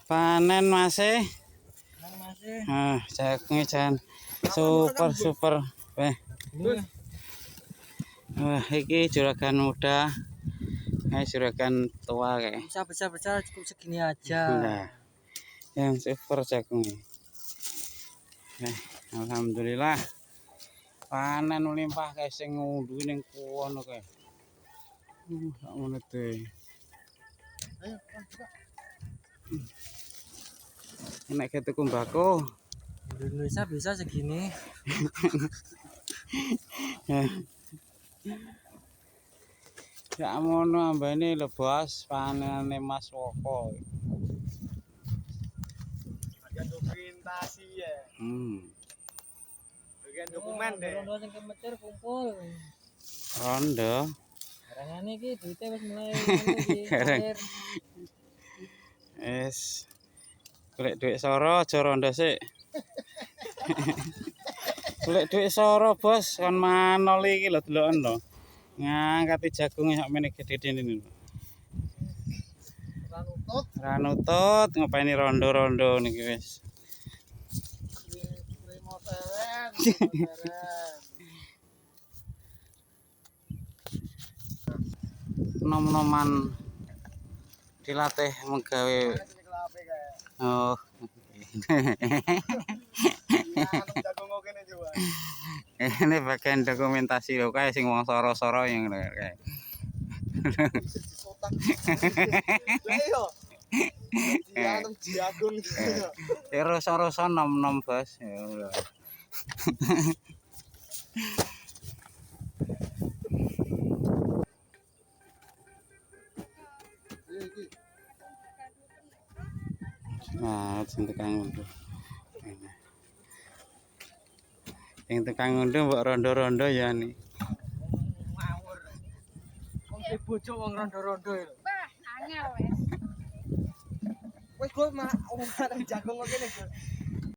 Panen masih. Jagungnya jangan super. Wah, iki juragan muda. Juragan tua kayak. Besar cukup segini aja. Nah, yang super jagungnya. Alhamdulillah. Panen melimpah guys, sing ngunduh ning kono kae. Sak ngono teh. Nek ketuku mbako. Indonesia bisa segini. Ya ngono ambane lho Bos, panenane Mas Woko. Bagian dokumentasi ya. Bagian dokumen deh. Rondo sing kemecer kumpul. Rondo. Barangane iki duite wis mulai iki cair. Golek duit soro aja rondo sik. Golek duit soro Bos, kon manol iki lho deloken lho. Ngangkati jagung sak meneh gede-gede ini. Ranutut ngopeni rondo-rondo niki wis. Nom-noman dilatih menggawe. Oh. Ini bagian dokumentasi lho kae sing wong soro-soro yang kae. Roso-roso nom-nom Bos. Nah, sing tukang ngunduh. Sing tukang ngunduh mbok rondo-rondo ya nih. Ngawur. Wong bojo wong rondo-rondo lho. Bah, angel wes. Wis go mak omah jagung kok kene, Gus.